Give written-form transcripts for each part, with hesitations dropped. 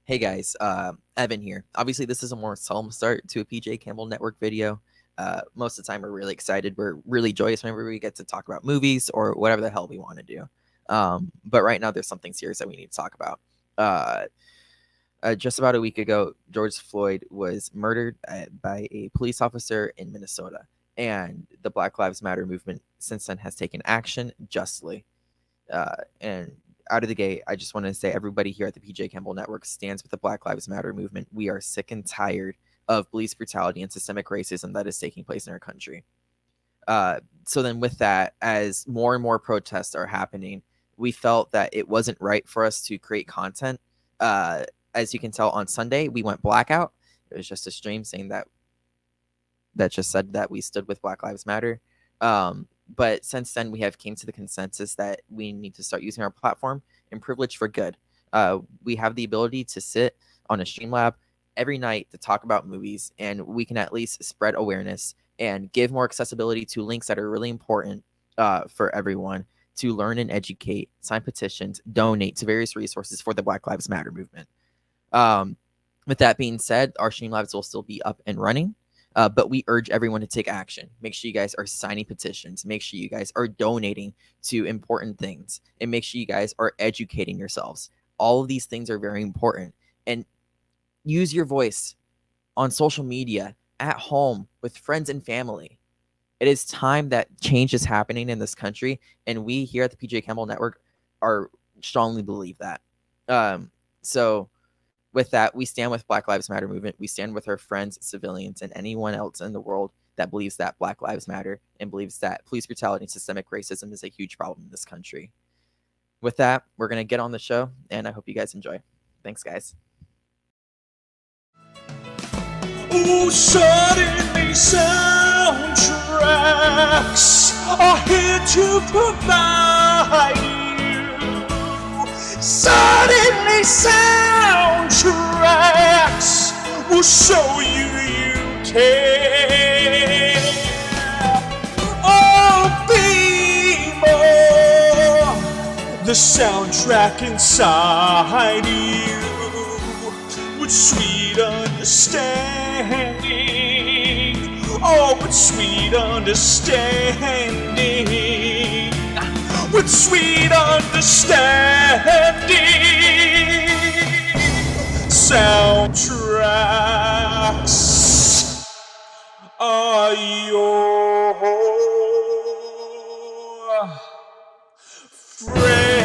Hey guys, Evan here. Obviously, this is a more solemn start to a PJ Campbell Network video. Most of the time, we're really excited. We're really joyous whenever we get to talk about movies or whatever the hell we want to do. But right now, there's something serious that we need to talk about. Just about a week ago, George Floyd was murdered by a police officer in Minnesota. And the Black Lives Matter movement since then has taken action justly. And out of the gate, I just want to say everybody here at the PJ Campbell Network stands with the Black Lives Matter movement. We are sick and tired of police brutality and systemic racism that is taking place in our country. So then with that, as more and more protests are happening, we felt that it wasn't right for us to create content. As you can tell, on Sunday, we went blackout. It was just a stream saying that just said that we stood with Black Lives Matter. But since then, we have came to the consensus that we need to start using our platform and privilege for good. We have the ability to sit on a Streamlab every night to talk about movies, and we can at least spread awareness and give more accessibility to links that are really important for everyone to learn and educate, sign petitions, donate to various resources for the Black Lives Matter movement. With that being said, our Streamlabs will still be up and running. But we urge everyone to take action. Make sure you guys are signing petitions. Make sure you guys are donating to important things. And make sure you guys are educating yourselves. All of these things are very important. And use your voice on social media, at home, with friends and family. It is time that change is happening in this country. And we here at the PJ Campbell Network strongly believe that. So with that, we stand with Black Lives Matter movement. We stand with our friends, civilians, and anyone else in the world that believes that Black Lives Matter and believes that police brutality and systemic racism is a huge problem in this country. With that, we're going to get on the show, and I hope you guys enjoy. Thanks, guys. Oh, suddenly soundtracks are here to provide you. Suddenly soundtracks will show you care. Oh, be more the soundtrack inside you with sweet understanding. Oh, with sweet understanding. With sweet understanding. Soundtracks are your friend.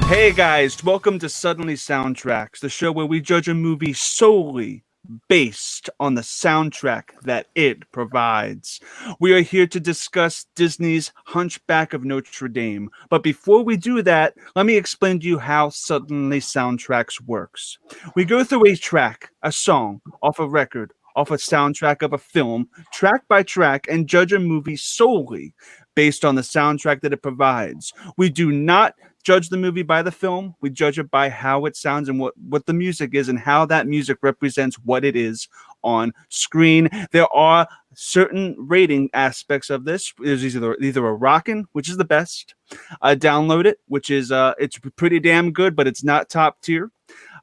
Hey guys, welcome to Suddenly Soundtracks, the show where we judge a movie solely based on the soundtrack that it provides. We are here to discuss Disney's Hunchback of Notre Dame. But before we do that, let me explain to you how Suddenly Soundtracks works. We go through a track, a song, off a record, off a soundtrack of a film, track by track, and judge a movie solely based on the soundtrack that it provides. We do not judge the movie by the film. We judge it by how it sounds and what the music is and how that music represents what it is on screen. There are certain rating aspects of this. There's either a rockin', which is the best, download it, which is it's pretty damn good, but it's not top tier.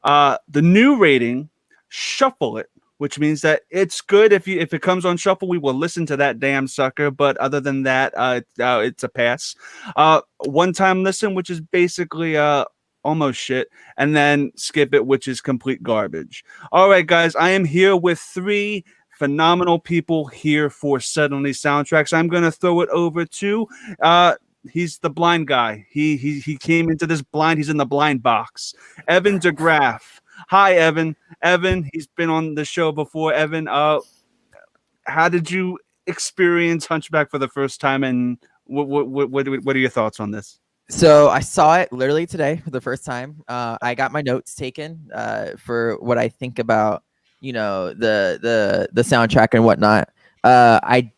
The new rating, shuffle it, which means that it's good. If it comes on shuffle, we will listen to that damn sucker. But other than that, it's a pass. One-time listen, which is basically almost shit, and then skip it, which is complete garbage. All right, guys, I am here with three phenomenal people here for Suddenly Soundtracks. I'm gonna throw it over to he's the blind guy. He came into this blind. He's in the blind box. Evan DeGraff. Hi, Evan. Evan, he's been on the show before. Evan, how did you experience Hunchback for the first time, and what are your thoughts on this? So I saw it literally today for the first time. I got my notes taken for what I think about, the soundtrack and whatnot. The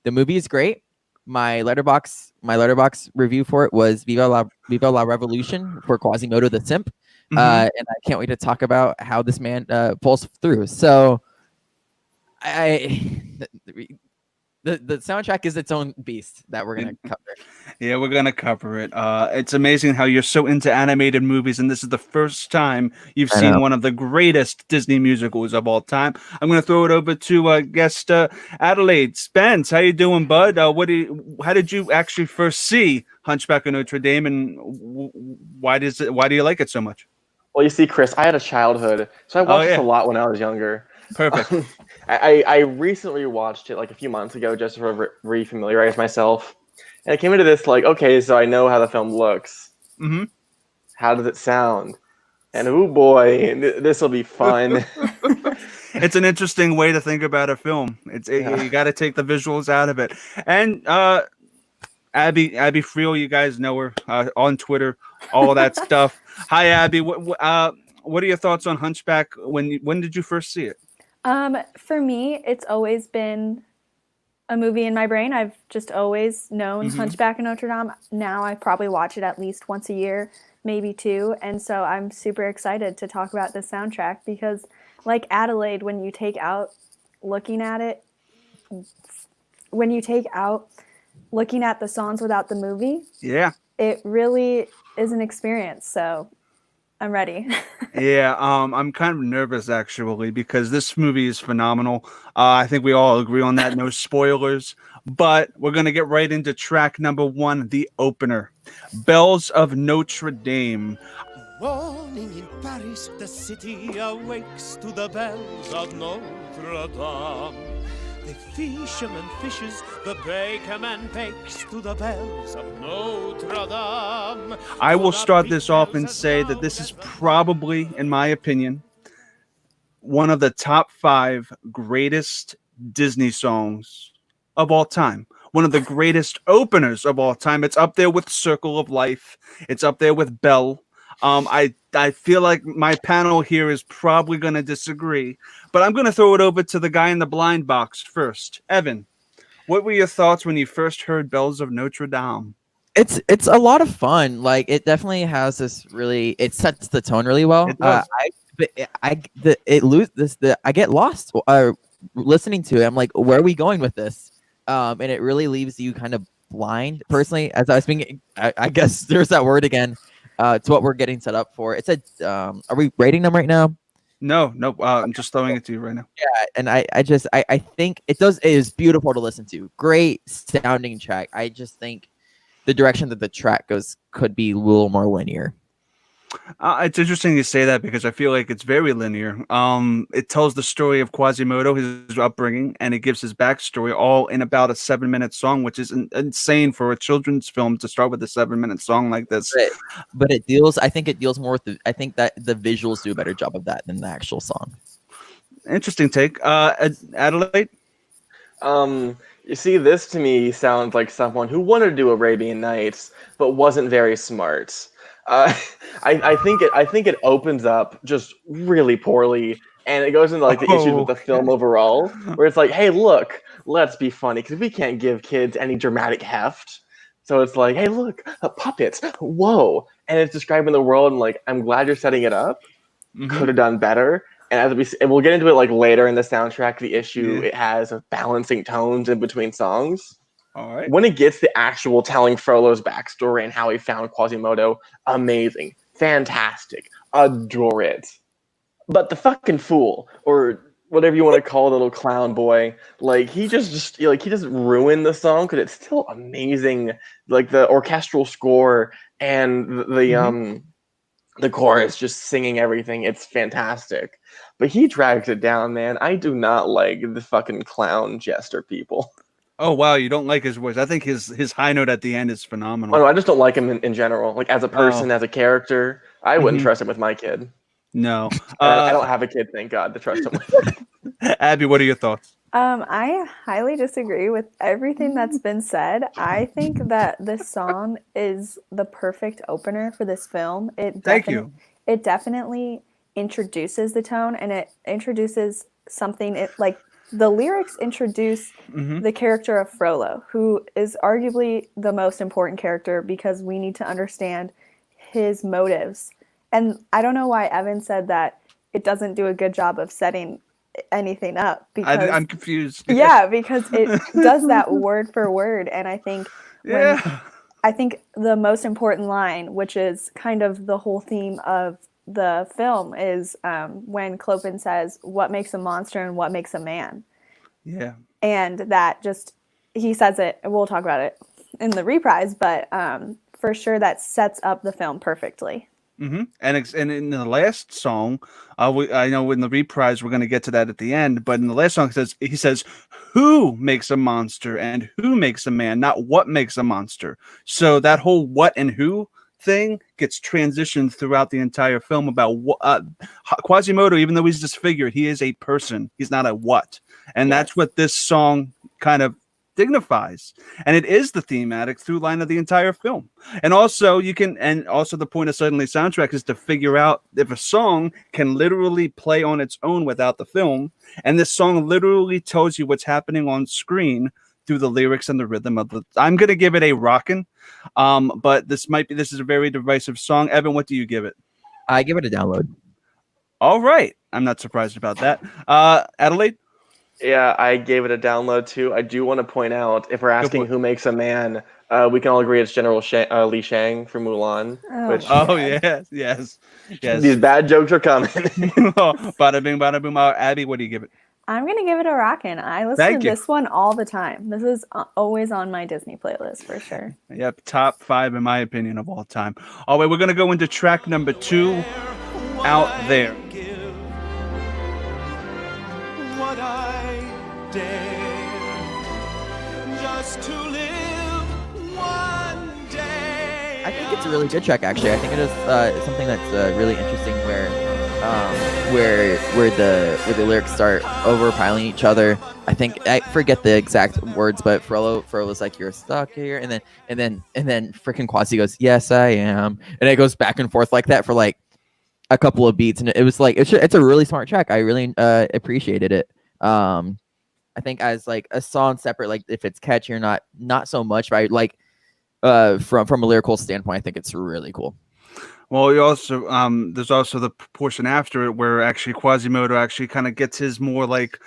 movie is great. My letterbox review for it was Viva la Revolution for Quasimodo the Simp. And I can't wait to talk about how this man pulls through. So the soundtrack is its own beast that we're going to cover. Yeah, we're gonna cover it. It's amazing how you're so into animated movies, and this is the first time you've I seen know. one of the greatest Disney musicals of all time. I'm gonna throw it over to guest Adelaide Spence. How you doing, bud? How did you actually first see Hunchback of Notre Dame, and why do you like it so much? Well, you see, Chris, I had a childhood, so I Oh watched this a yeah, lot when I was younger. perfect. Um, I recently watched it like a few months ago just to sort of re-familiarize myself. And I came into this like, okay, so I know how the film looks. Hmm. How does it sound? And oh boy, this will be fun. It's an interesting way to think about a film. Yeah. You got to take the visuals out of it, and Abby Friel, you guys know her on Twitter, all that stuff. Hi, Abby. What are your thoughts on Hunchback? When did you first see it? For me, it's always been a movie in my brain. I've just always known Mhm. Hunchback of Notre Dame. Now I probably watch it at least once a year, maybe two. And so I'm super excited to talk about this soundtrack because, like Adelaide, looking at it, when you take out looking at the songs without the movie, Yeah, it really is an experience. So I'm ready. yeah. I'm kind of nervous actually because this movie is phenomenal. I think we all agree on that. No spoilers, but we're gonna get right into track number one, the opener, "Bells of Notre Dame." Morning in Paris, the city awakes to the bells of Notre Dame. The fisherman fishes, the bakerman bakes to the bells of Notre Dame. I will start this off and say that this is probably, in my opinion, one of the top five greatest Disney songs of all time. One of the greatest openers of all time. It's up there with Circle of Life. It's up there with Belle. I feel like my panel here is probably going to disagree, but I'm going to throw it over to the guy in the blind box first. Evan, what were your thoughts when you first heard Bells of Notre Dame? It's a lot of fun. Like it definitely has this really. It sets the tone really well. It does. I get lost listening to it. I'm like, where are we going with this? And it really leaves you kind of blind. Personally, as I was speaking, I guess there's that word again. It's what we're getting set up for. It's a. Are we rating them right now? No, I'm just throwing it to you right now. Yeah, and I think it does. It is beautiful to listen to. Great sounding track. I just think the direction that the track goes could be a little more linear. It's interesting you say that because I feel like it's very linear. It tells the story of Quasimodo, his upbringing, and it gives his backstory all in about a 7-minute song, which is insane for a children's film to start with a 7-minute song like this. But it deals. I think it deals more with. I think that the visuals do a better job of that than the actual song. Interesting take. Adelaide? You see, this to me sounds like someone who wanted to do Arabian Nights, but wasn't very smart. Uh, I think it opens up just really poorly, and it goes into like the issues with the film overall, where it's like, hey, look, let's be funny because we can't give kids any dramatic heft. So it's like, hey, look, puppets, whoa, and it's describing the world, and like, I'm glad you're setting it up. Could have done better. And we'll get into it like later in the soundtrack, the issue it has of balancing tones in between songs. All right. When it gets the actual telling Frollo's backstory and how he found Quasimodo, amazing, fantastic, adore it. But the fucking fool, or whatever you want to call the little clown boy, like he just ruined the song because it's still amazing. Like the orchestral score and the chorus just singing everything, it's fantastic. But he drags it down, man. I do not like the fucking clown jester people. Oh wow, you don't like his voice. I think his high note at the end is phenomenal. Oh no, I just don't like him in general. Like as a person, as a character, I wouldn't trust him with my kid. No. I don't have a kid, thank God, to trust him with. Abby, what are your thoughts? I highly disagree with everything that's been said. I think that this song is the perfect opener for this film. Thank you. It definitely introduces the tone, and it introduces something. Like the lyrics introduce the character of Frollo, who is arguably the most important character because we need to understand his motives. And I don't know why Evan said that it doesn't do a good job of setting anything up, because I'm confused. Yeah, because it does that word for word, and I think I think the most important line, which is kind of the whole theme of the film, is when Clopin says, "What makes a monster and what makes a man?" Yeah. And that just, he says it, and we'll talk about it in the reprise, but for sure that sets up the film perfectly. Mm-hmm. And in the last song, I know in the reprise we're going to get to that at the end, but in the last song he says, "Who makes a monster and who makes a man, not what makes a monster." So that whole what and who thing gets transitioned throughout the entire film about what Quasimodo, even though he's disfigured, he is a person. He's not a what, and Yes. that's what this song kind of dignifies, and it is the thematic through line of the entire film. And also the point of Suddenly soundtrack is to figure out if a song can literally play on its own without the film, and this song literally tells you what's happening on screen through the lyrics and the rhythm of the. I'm gonna give it a rockin', but this is a very divisive song. Evan, what do you give it? I give it a download. All right, I'm not surprised about that. Adelaide. Yeah, I gave it a download too. I do want to point out, if we're asking who makes a man, we can all agree it's General Li Shang from Mulan. Which Yes. these bad jokes are coming. Bada bing, bada boom. Abby, what do you give it? I'm going to give it a rockin'. I listen to this one all the time. This is always on my Disney playlist for sure. Yep, top 5 in my opinion of all time. All right, we're going to go into track number 2, Out There. What I dare, just to live one day. I think it's a really good track, actually. I think it is something that's really interesting where the lyrics start overpiling each other. I think I forget the exact words, but Frollo's like, "You're stuck here," and then freaking Quasi goes, "Yes, I am," and it goes back and forth like that for like a couple of beats, and it was like it's a really smart track. I really appreciated it. I think as like a song separate, like if it's catchy or not so much, right? Like from a lyrical standpoint, I think it's really cool. Well, you also there's also the portion after it where actually Quasimodo actually kind of gets his more like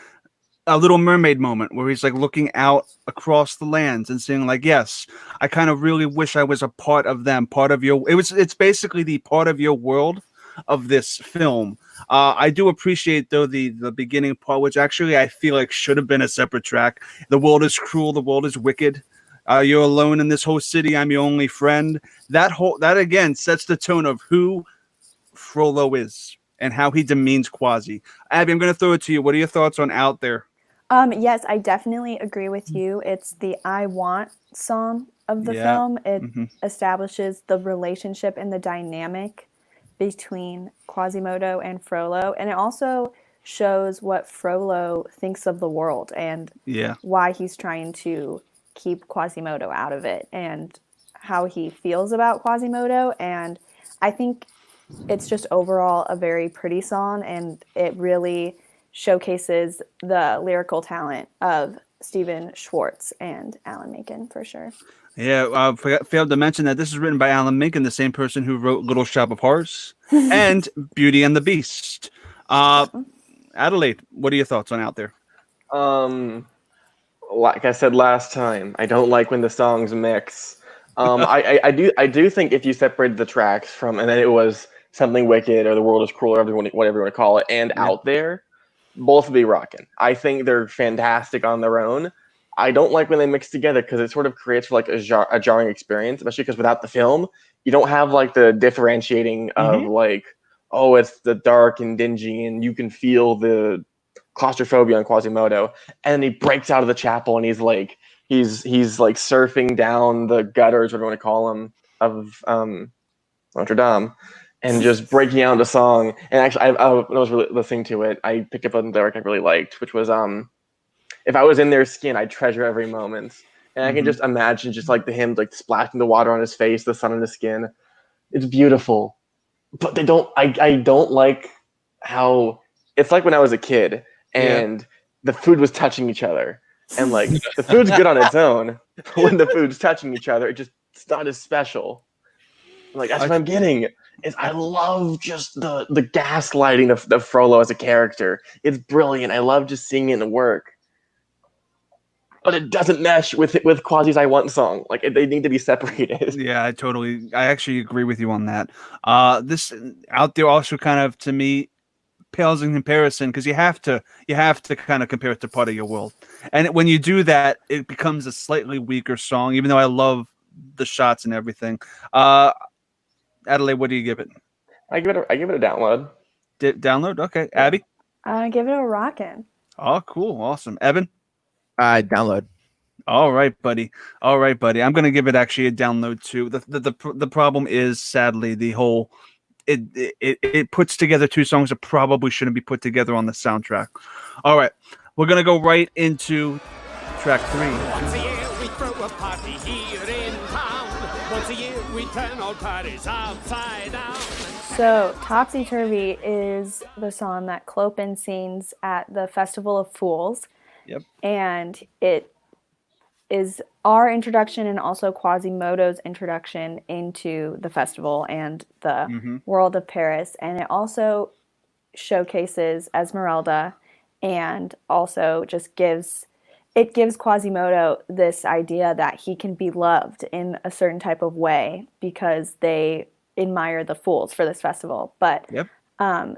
a Little Mermaid moment where he's like looking out across the lands and saying like, "Yes, I kind of really wish I was a part of them, part of your." It's basically the part of your world of this film. I do appreciate though the beginning part, which actually I feel like should have been a separate track. The world is cruel, the world is wicked. You're alone in this whole city. I'm your only friend. That again sets the tone of who Frollo is and how he demeans Quasi. Abby, I'm going to throw it to you. What are your thoughts on Out There? Yes, I definitely agree with you. It's the I Want song of the film. It establishes the relationship and the dynamic between Quasimodo and Frollo, and it also shows what Frollo thinks of the world and why he's trying to keep Quasimodo out of it and how he feels about Quasimodo. And I think it's just overall a very pretty song, and it really showcases the lyrical talent of Stephen Schwartz and Alan Menken for sure. Yeah, failed to mention that this is written by Alan Menken, the same person who wrote Little Shop of Horrors and Beauty and the Beast. Adelaide, what are your thoughts on Out There? Like I said last time, I don't like when the songs mix. I do think if you separated the tracks from, and then it was Something Wicked or The World is Cruel or whatever you want to call it, and Out There, both would be rocking. I think they're fantastic on their own. I don't like when they mix together because it sort of creates like a jarring experience, especially because without the film, you don't have like the differentiating of like, oh, it's the dark and dingy and you can feel the claustrophobia on Quasimodo. And then he breaks out of the chapel and he's like surfing down the gutters, whatever you want to call them, of Notre Dame, and just breaking out into song. And actually, when I was really listening to it, I picked up on the lyric I really liked, which was if I was in their skin, I'd treasure every moment. And I can just imagine just like him like splashing the water on his face, the sun on his skin. It's beautiful. But I don't like how it's like when I was a kid and the food was touching each other. And like the food's good on its own. But when the food's touching each other, it's not as special. Like that's what I'm getting. Is I love just the gaslighting of Frollo as a character. It's brilliant. I love just seeing it in work. but it doesn't mesh with Quasi's "I Want" song. Like they need to be separated. Yeah, I actually agree with you on that. This Out There also kind of, to me, pales in comparison, because you have to kind of compare it to Part of Your World, and when you do that, it becomes a slightly weaker song. Even though I love the shots and everything. Adelaide, what do you give it? I give it a download. Download, okay. Abby, Give it a rockin'. oh, cool, awesome. Evan, Download. all right, buddy. I'm gonna give it actually a download too. The problem is, sadly, the whole it puts together two songs that probably shouldn't be put together on the soundtrack. All right, we're gonna go right into track 3. Once a year we throw a party here in town. Once a year we turn all parties upside down. So, Topsy Turvy is the song that Clopin sings at the Festival of Fools. Yep. And it is our introduction and also Quasimodo's introduction into the festival and the world of Paris. And it also showcases Esmeralda, and also just gives Quasimodo this idea that he can be loved in a certain type of way because they admire the fools for this festival. But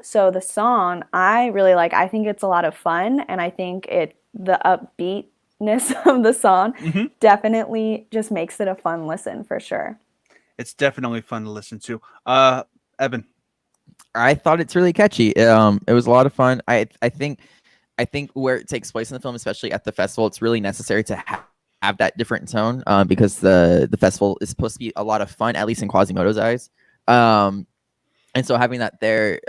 so the song I really like. I think it's a lot of fun, and I think the upbeatness of the song definitely just makes it a fun listen for sure. It's definitely fun to listen to. Evan, I thought it's really catchy. It was a lot of fun. I think where it takes place in the film, especially at the festival, it's really necessary to have that different tone because the festival is supposed to be a lot of fun, at least in Quasimodo's eyes. And so having that there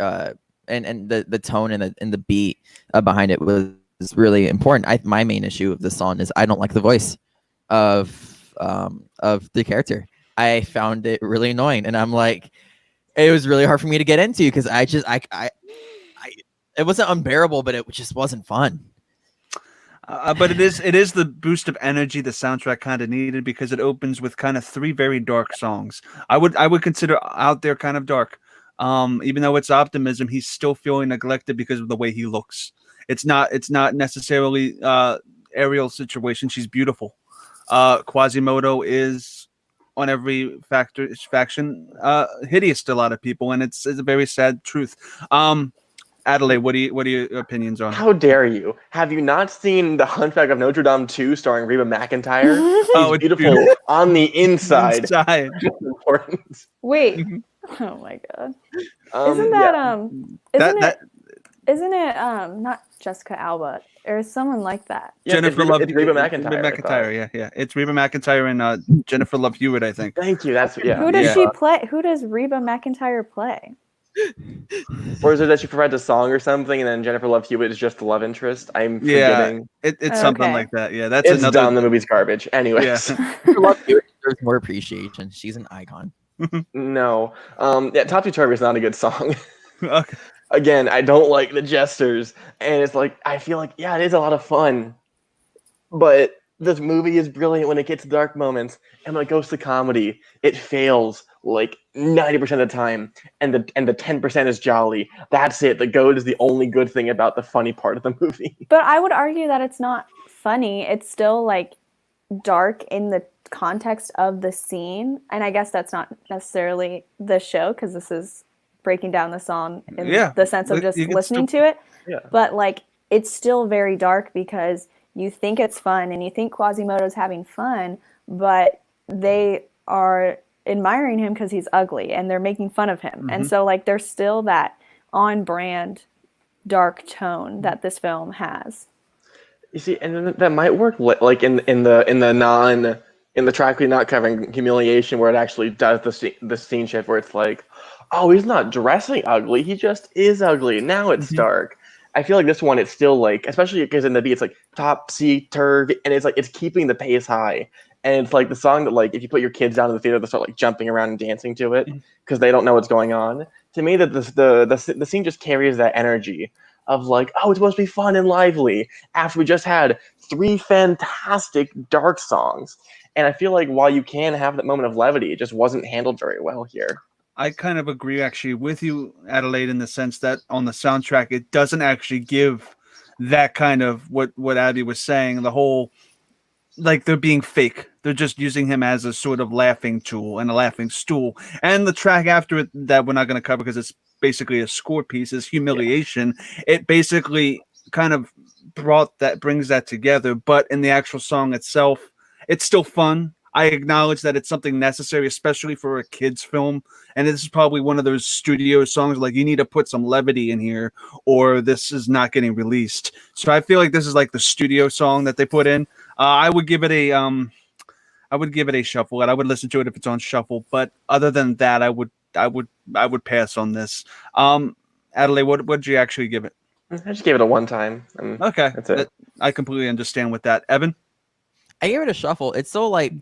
and the tone and the beat behind it was really important. My main issue of the song is I don't like the voice of the character. I found it really annoying, and I'm like, it was really hard for me to get into because it wasn't unbearable, but it just wasn't fun. But it is the boost of energy the soundtrack kind of needed, because it opens with kind of 3 very dark songs. I would consider Out There kind of dark. Even though it's optimism, he's still feeling neglected because of the way he looks. It's not necessarily Ariel's situation. She's beautiful. Quasimodo is on every faction hideous to a lot of people, and it's a very sad truth. Adelaide, what are your opinions on it? How dare you? Have you not seen the Hunchback of Notre Dame 2 starring Reba McEntire? Oh, it's beautiful on the inside. Important. Wait. Oh my god. Isn't it not Jessica Alba or someone like that? Yeah, Jennifer it's Reba McEntire. Yeah. It's Reba McEntire and Jennifer Love Hewitt, I think. Thank you. That's Who does she play? Who does Reba McEntire play? Or is it that she provides a song or something, and then Jennifer Love Hewitt is just the love interest? I'm forgetting. It's something like that. Yeah, that's it's another. dumb. The movie's garbage. Anyways, Jennifer Love Hewitt deserves more appreciation. She's an icon. No, Topsy Turvy is not a good song. Okay. Again, I don't like the jesters, and it's like I feel like it is a lot of fun, but this movie is brilliant when it gets to dark moments, and when it goes to comedy, it fails like 90% of the time, and the 10% is jolly. That's it. The goat is the only good thing about the funny part of the movie. But I would argue that it's not funny. It's still like dark in the context of the scene, and I guess that's not necessarily the show because this is breaking down the song in the sense of just listening to it. Yeah. But like it's still very dark because you think it's fun and you think Quasimodo's having fun, but they are admiring him because he's ugly and they're making fun of him. And so like there's still that on brand dark tone that this film has. You see, and that might work like in the track we're not covering, Humiliation, where it actually does the scene shift where it's like, oh, he's not dressing ugly, he just is ugly. Now it's dark. I feel like this one, it's still like, especially because in the beat, it's like Topsy Turvy, and it's like it's keeping the pace high. And it's like the song that, like, if you put your kids down in the theater, they'll start like jumping around and dancing to it because they don't know what's going on. To me, that the scene just carries that energy of like, oh, it's supposed to be fun and lively after we just had 3 fantastic dark songs. And I feel like while you can have that moment of levity, it just wasn't handled very well here. I kind of agree actually with you, Adelaide, in the sense that on the soundtrack, it doesn't actually give that kind of what Abby was saying, the whole like they're being fake. They're just using him as a sort of laughing tool and a laughing stool. And the track after it that we're not going to cover because it's basically a score piece is Humiliation. It basically kind of brings that together, but in the actual song itself, it's still fun. I acknowledge that it's something necessary, especially for a kids film. And this is probably one of those studio songs like you need to put some levity in here or this is not getting released. So I feel like this is like the studio song that they put in. I would give it a shuffle, and I would listen to it if it's on shuffle. But other than that, I would pass on this. Adelaide, what would you actually give it? I just gave it a one time. Okay, that's it. I completely understand with that. Evan, I gave it a shuffle. It's so like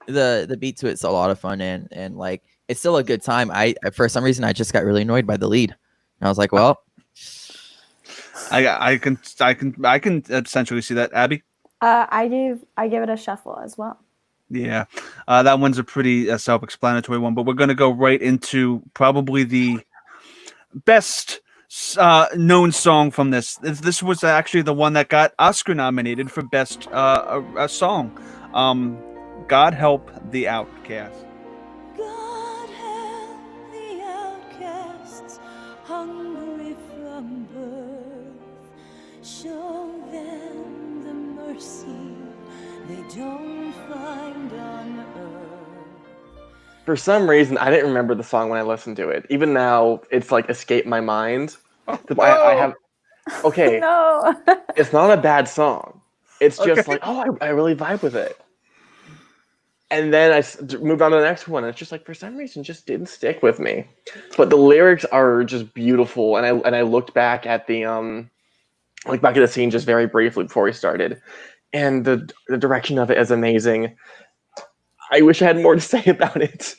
the beat to it's a lot of fun and like it's still a good time. I for some reason I just got really annoyed by the lead. And I was like, well, I can essentially see that. Abby, I give it a shuffle as well. yeah, that one's a pretty self-explanatory one. But we're gonna go right into probably the best known song from this. This was actually the one that got Oscar nominated for best a song. God Help the Outcasts. God help the outcasts, hungry from birth. Show them the mercy they don't find on earth. For some reason, I didn't remember the song when I listened to it. Even now, it's like escaped my mind. I have. Okay, No. it's not a bad song. It's just Okay. like, oh, I really vibe with it. And then I moved on to the next one. And it's just like for some reason, just didn't stick with me. But the lyrics are just beautiful. And I looked back at the back at the scene just very briefly before we started, and the direction of it is amazing. I wish I had more to say about it.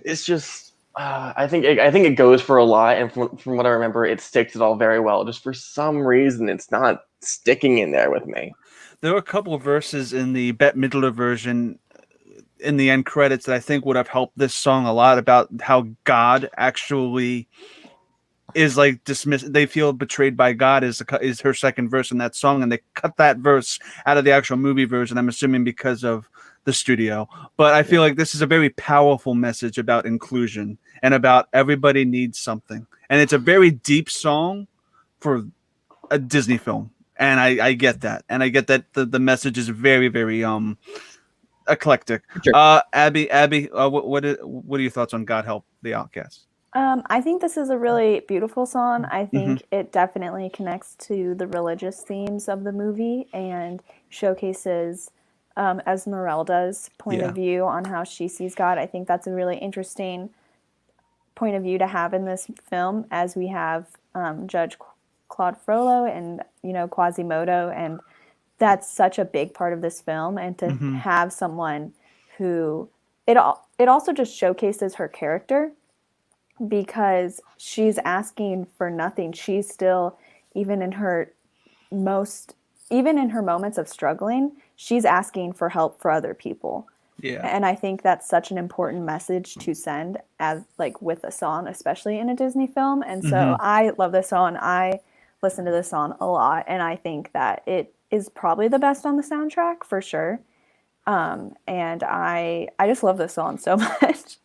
It's just I think it goes for a lot, and from what I remember, it sticks it all very well. Just for some reason, it's not sticking in there with me. There were a couple of verses in the Bette Midler version in the end credits that I think would have helped this song a lot about how God actually is like dismissed. They feel betrayed by God is her second verse in that song, and they cut that verse out of the actual movie version. I'm assuming because of the studio, but I feel like this is a very powerful message about inclusion and about everybody needs something, and it's a very deep song for a Disney film, and I get that, and I get that the message is very very eclectic. Sure. Abby, what are your thoughts on God Help the Outcasts? I think this is a really beautiful song. I think it definitely connects to the religious themes of the movie and showcases Esmeralda's point of view on how she sees God. I think that's a really interesting point of view to have in this film, as we have Judge Claude Frollo and Quasimodo, and that's such a big part of this film. And to have someone who it also just showcases her character, because she's asking for nothing. She's still, even in her moments of struggling, she's asking for help for other people. Yeah. And I think that's such an important message to send as with a song, especially in a Disney film. And so I love this song. I listen to this song a lot, and I think that it is probably the best on the soundtrack for sure. And I just love this song so much.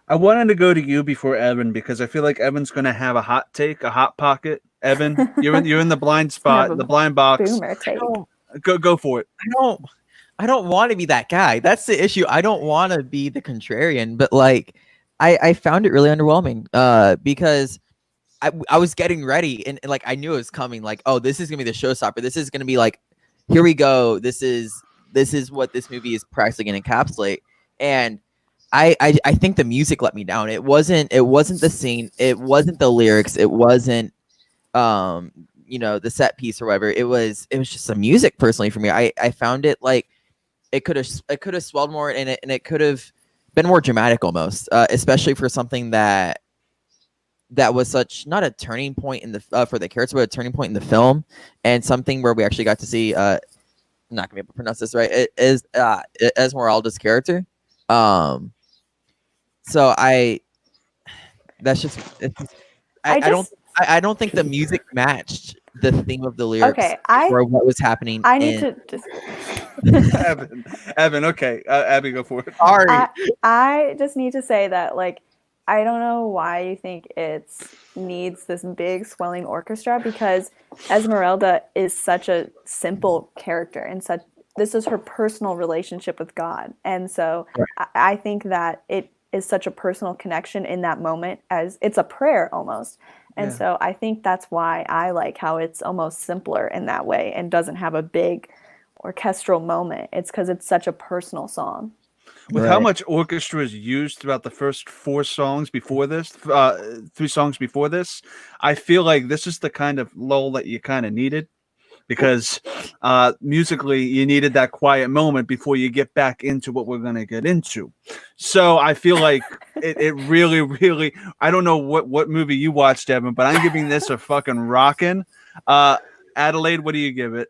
I wanted to go to you before Evan because I feel like Evan's going to have a hot take, a hot pocket. Evan, you're in the blind spot, the blind box. Boomer take. Go for it. I don't want to be that guy. That's the issue. I don't want to be the contrarian, but I found it really underwhelming because I was getting ready and I knew it was coming. Oh, this is gonna be the showstopper. This is gonna be here we go. This is what this movie is practically gonna encapsulate. And I think the music let me down. It wasn't the scene. It wasn't the lyrics. It wasn't the set piece or whatever. It was just the music personally for me. I found it it could have swelled more and it could have been more dramatic almost, especially for something that was such not a turning point in the for the character, but a turning point in the film, and something where we actually got to see I'm not gonna be able to pronounce this right. It is Esmeralda's character. So I don't think the music matched the theme of the lyrics Okay, or what was happening. I need to just. Evan, okay, Abby, go for it. Sorry. I just need to say that, like, I don't know why you think it needs this big swelling orchestra, because Esmeralda is such a simple character and this is her personal relationship with God. And so I think that it is such a personal connection in that moment, as it's a prayer almost. And so I think that's why I like how it's almost simpler in that way and doesn't have a big orchestral moment. It's because it's such a personal song. With how much orchestra is used throughout the first 4 songs before this, 3 songs before this, I feel like this is the kind of lull that you kind of needed, because musically you needed that quiet moment before you get back into what we're going to get into. So I feel like it really, really, I don't know what movie you watched, Evan, but I'm giving this a fucking rockin'. Adelaide, what do you give it?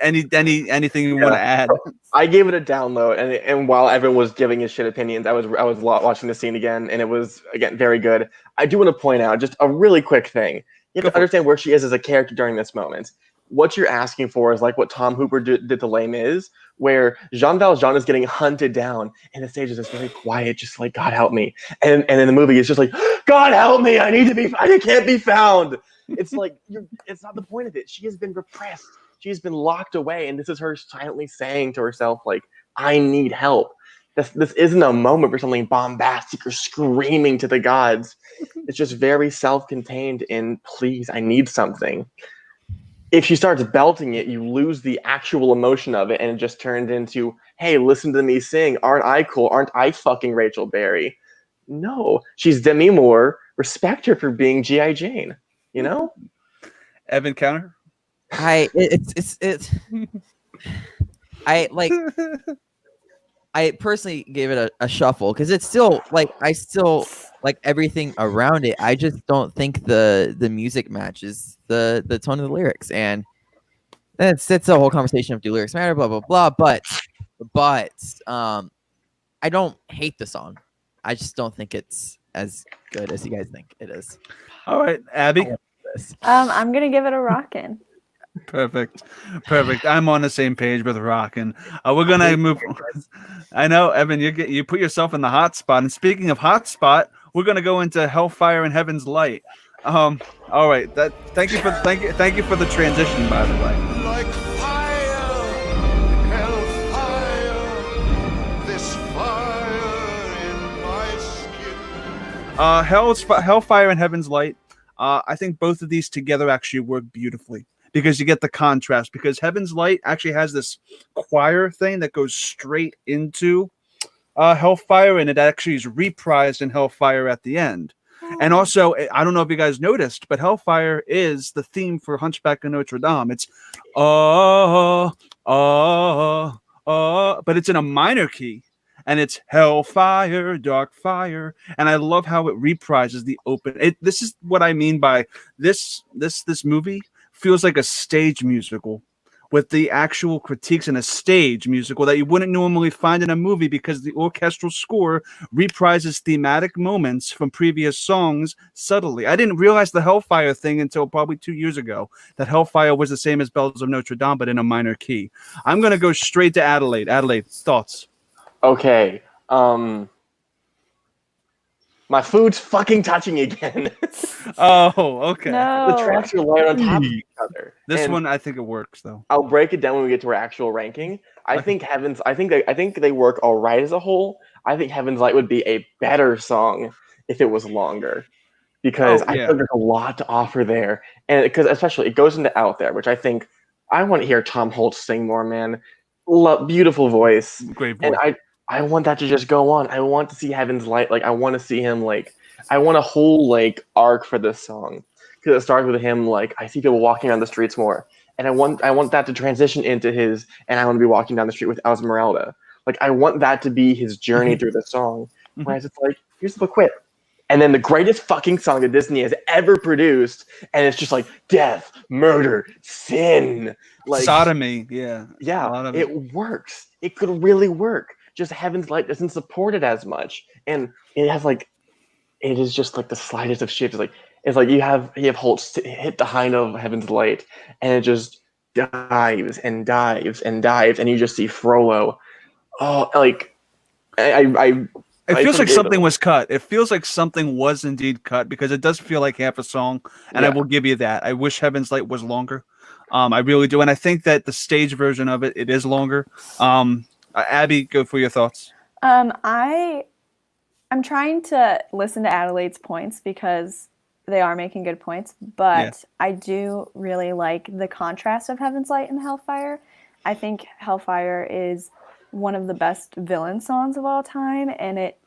Anything you want to add? I gave it a download, and while everyone was giving his shit opinions, I was watching the scene again, and it was again very good. I do want to point out just a really quick thing. You have to understand where she is as a character during this moment. What you're asking for is like what Tom Hooper did to Les Mis, where Jean Valjean is getting hunted down, and the stage is just very quiet, just like God help me, and in the movie it's just like God help me, I can't be found. It's like it's not the point of it. She has been repressed. She's been locked away, and this is her silently saying to herself, like, I need help. This isn't a moment for something bombastic or screaming to the gods. It's just very self-contained in, please, I need something. If she starts belting it, you lose the actual emotion of it, and it just turned into, hey, listen to me sing. Aren't I cool? Aren't I fucking Rachel Berry? No, she's Demi Moore. Respect her for being G.I. Jane, you know? Evan, counter? I personally gave it a shuffle, because it's still like I still like everything around it. I just don't think the music matches the tone of the lyrics, and it's a whole conversation of do lyrics matter, blah blah blah. But I don't hate the song. I just don't think it's as good as you guys think it is. All right, Abby. I'm gonna give it a rockin'. Perfect. I'm on the same page with rockin'. We're gonna move. I know, Evan, you put yourself in the hot spot. And speaking of hot spot, we're gonna go into Hellfire and Heaven's Light. All right. Thank you for the transition, by the way. Like fire, hellfire, this fire in my skin. Hellfire and Heaven's Light. I think both of these together actually work beautifully, because you get the contrast, because Heaven's Light actually has this choir thing that goes straight into Hellfire, and it actually is reprised in Hellfire at the end. And also, I don't know if you guys noticed, but Hellfire is the theme for Hunchback of Notre Dame. It's but it's in a minor key, and it's Hellfire, Dark Fire, and I love how it reprises the open. This is what I mean by this movie feels like a stage musical, with the actual critiques in a stage musical that you wouldn't normally find in a movie, because the orchestral score reprises thematic moments from previous songs subtly. I didn't realize the Hellfire thing until probably 2 years ago, that Hellfire was the same as Bells of Notre Dame, but in a minor key. I'm going to go straight to Adelaide. Adelaide, thoughts? Okay. My food's fucking touching again. Oh, okay. No. The tracks are layered on top of each other. This one, I think it works though. I'll break it down when we get to our actual ranking. I think they work all right as a whole. I think Heaven's Light would be a better song if it was longer, because I think there's a lot to offer there, and because especially it goes into Out There, which I think I want to hear Tom Holtz sing more. Man, beautiful voice, great voice. and I want that to just go on. I want to see Heaven's Light. Like, I want to see him, like, I want a whole, like, arc for this song. Because it starts with him, like, I see people walking on the streets more. And I want that to transition into his, and I want to be walking down the street with Esmeralda. Like, I want that to be his journey through the song. Whereas it's like, here's the quit. And then the greatest fucking song that Disney has ever produced, and it's just like death, murder, sin. Like sodomy, yeah. Yeah, it works. It could really work. Just Heaven's Light doesn't support it as much, and it has like, it is just like the slightest of shift. It's like It's like you have Holt hit the high note of Heaven's Light, and it just dives and dives and dives, and you just see Frollo. Oh, like I It I feels like forgave something him. was cut. It feels like something was indeed cut because it does feel like half a song, and I Yeah. will give you that. I wish Heaven's Light was longer. I really do, and I think that the stage version of it is longer. Abby, go for your thoughts. I'm trying to listen to Adelaide's points because they are making good points, but Yeah. I do really like the contrast of Heaven's Light and Hellfire. I think Hellfire is one of the best villain songs of all time, and it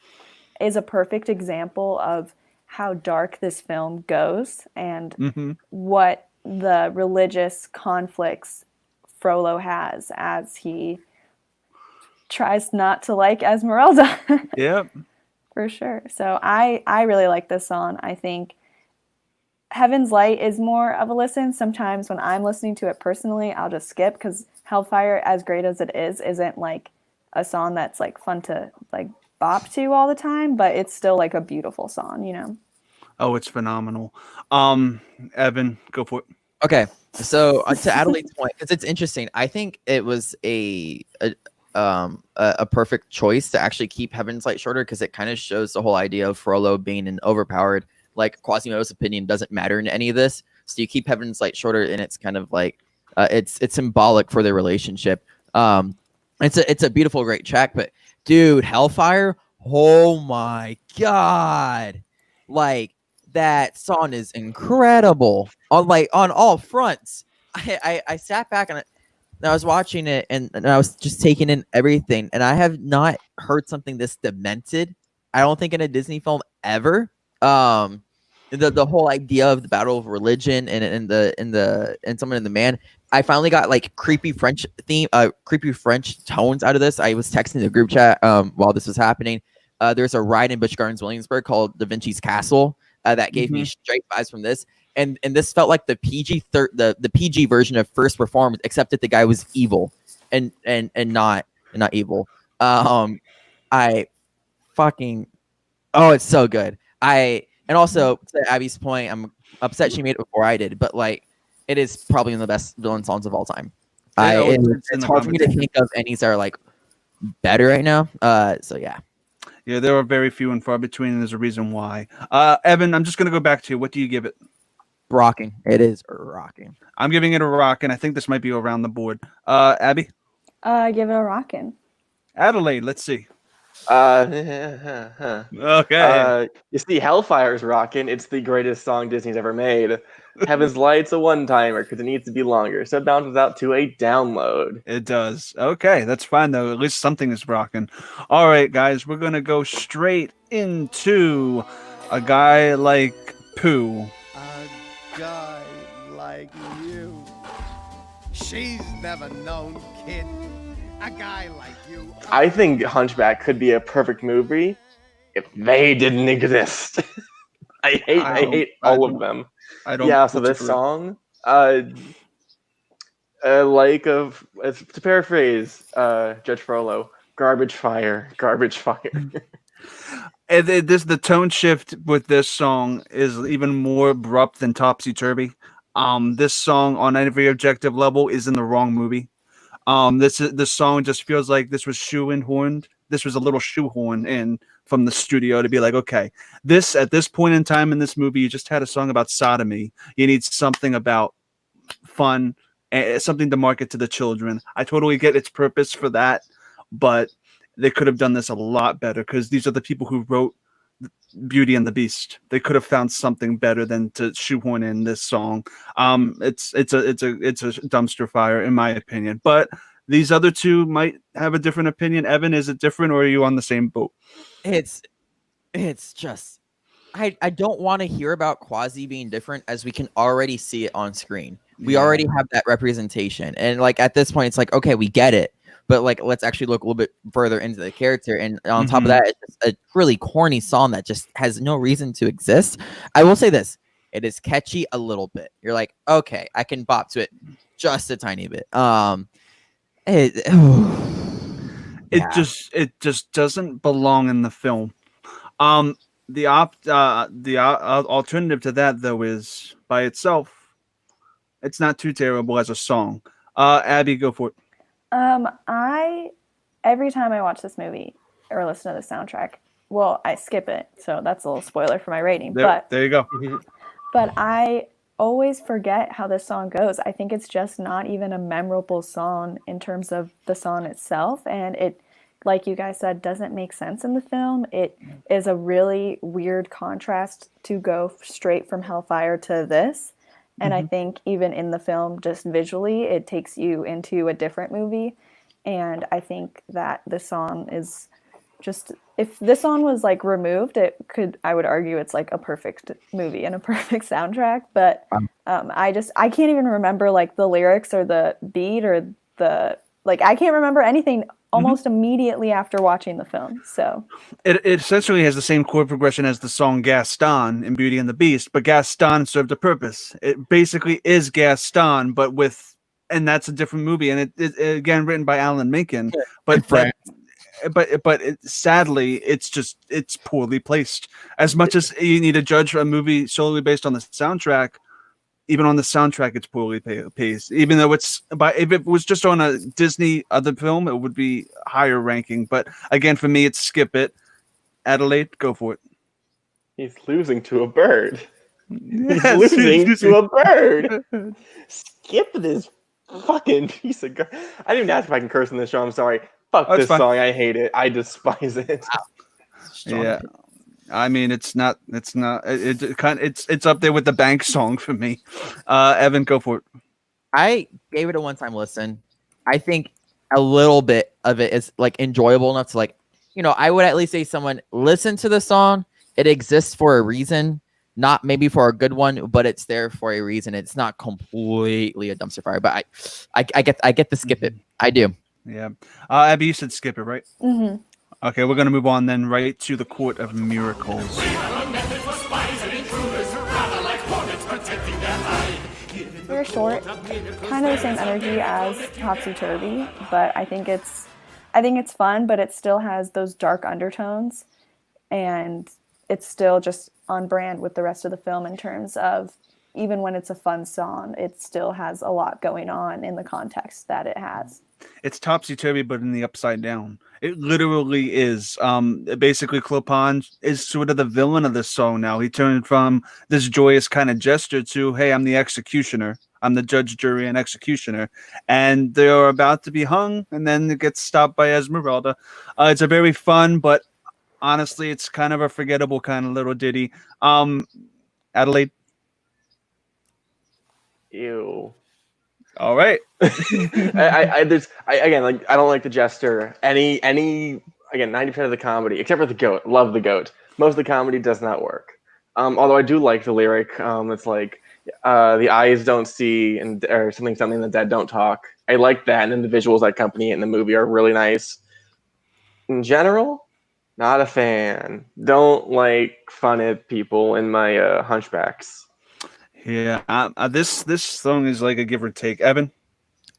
is a perfect example of how dark this film goes and Mm-hmm. what the religious conflicts Frollo has as he tries not to like Esmeralda. Yep. For sure. So I really like this song. I think Heaven's Light is more of a listen. Sometimes when I'm listening to it personally, I'll just skip because Hellfire, as great as it is, isn't like a song that's like fun to like bop to all the time, but it's still like a beautiful song, you know? Oh, it's phenomenal. Evan, go for it. Okay, so to Adelaide's point, because it's interesting, I think it was a perfect choice to actually keep Heaven's Light shorter because it kind of shows the whole idea of Frollo being an overpowered. Like Quasimodo's opinion doesn't matter in any of this, so you keep Heaven's Light shorter, and it's kind of like it's symbolic for their relationship. It's a beautiful, great track, but dude, Hellfire, oh my god, like that song is incredible on all fronts. I sat back and I was watching it and I was just taking in everything, and I have not heard something this demented. I don't think in a Disney film ever. The whole idea of the battle of religion and someone in the man. I finally got like creepy French tones out of this. I was texting the group chat while this was happening. There's a ride in Busch Gardens, Williamsburg called Da Vinci's Castle that gave me straight vibes from this. And this felt like the the PG version of First Reformed, except that the guy was evil and not evil. I fucking it's so good. And also to Abby's point, I'm upset she made it before I did, but like it is probably one of the best villain songs of all time. It's hard for me to think of any that are like better right now. So yeah. Yeah, there are very few and far between, and there's a reason why. Evan, I'm just gonna go back to you. What do you give it? Rocking. It is rocking. I'm giving it a rock, and I think this might be around the board. Abby? Give it a rockin'. Adelaide, let's see. Okay. You see, Hellfire's rocking. It's the greatest song Disney's ever made. Heaven's Light's a one-timer because it needs to be longer, so it bounces out to a download. It does. Okay, that's fine though. At least something is rocking. All right, guys, we're gonna go straight into A Guy Like Pooh. A guy like you. She's never known, kid. A guy like you. I think Hunchback could be a perfect movie if they didn't exist. I hate all of them. I don't. Yeah, so this song, to paraphrase Judge Frollo, garbage fire. And the tone shift with this song is even more abrupt than Topsy Turvy. This song on every objective level is in the wrong movie. This song just feels like this was shoehorned. This was a little shoehorn in from the studio to be like, okay, at this point in time in this movie, you just had a song about sodomy. You need something about fun, something to market to the children. I totally get its purpose for that, but they could have done this a lot better because these are the people who wrote Beauty and the Beast. They could have found something better than to shoehorn in this song. It's a dumpster fire in my opinion, but these other two might have a different opinion. Evan, is it different or are you on the same boat? It's just I don't want to hear about Quasi being different as we can already see it on screen. We already have that representation, and like at this point it's like, okay, we get it. But like, let's actually look a little bit further into the character. And on top of that, it's just a really corny song that just has no reason to exist. I will say this: it is catchy a little bit. You're like, okay, I can bop to it just a tiny bit. It just doesn't belong in the film. alternative to that though is by itself, it's not too terrible as a song. Abby, go for it. I every time I watch this movie or listen to the soundtrack, well, I skip it, so that's a little spoiler for my rating. There you go. But I always forget how this song goes. I think it's just not even a memorable song in terms of the song itself, and it, like you guys said, doesn't make sense in the film. It is a really weird contrast to go straight from Hellfire to this. And I think even in the film, just visually, it takes you into a different movie. And I think that the song is just, if this song was like removed, I would argue it's like a perfect movie and a perfect soundtrack. But I can't even remember like the lyrics or the beat or I can't remember anything almost immediately after watching the film. So it essentially has the same chord progression as the song Gaston in Beauty and the Beast, but Gaston served a purpose. It basically is Gaston, and that's a different movie, and it again written by Alan Menken. But sadly, it's poorly placed. As much as you need to judge a movie solely based on the soundtrack, even on the soundtrack, it's poorly paced. Even though if it was just on a Disney other film, it would be higher ranking. But again, for me, it's skip it. Adelaide, go for it. He's losing to a bird. He's losing to a bird. Skip this fucking piece of garbage. I didn't even ask if I can curse in this show. I'm sorry. Fuck this song. I hate it. I despise it. Yeah. I mean, it's up there with the Bank song for me. Evan, go for it. I gave it a one-time listen. I think a little bit of it is like enjoyable enough to I would at least say someone listen to the song. It exists for a reason, not maybe for a good one, but it's there for a reason. It's not completely a dumpster fire, but I get to skip it. I do. Yeah. Abby, you said skip it, right? Mm-hmm. Okay, we're going to move on then right to the Court of Miracles. Very short, kind of the same energy as Topsy Turvy, but I think it's fun, but it still has those dark undertones, and it's still just on brand with the rest of the film in terms of even when it's a fun song, it still has a lot going on in the context that it has. It's Topsy Turvy, but in the upside down. It literally is. Basically, Clopin is sort of the villain of this song now. He turned from this joyous kind of gesture to, hey, I'm the executioner. I'm the judge, jury, and executioner. And they're about to be hung, and then it gets stopped by Esmeralda. It's a very fun, but honestly, it's kind of a forgettable kind of little ditty. Adelaide? Ew. All right. I don't like the jester. Any again, 90% of the comedy, except for the goat. Love the goat. Most of the comedy does not work. Although I do like the lyric. It's like the eyes don't see or something the dead don't talk. I like that, and then the visuals that accompany it in the movie are really nice. In general, not a fan. Don't like fun at people in my hunchbacks. Yeah, this song is like a give or take. Evan?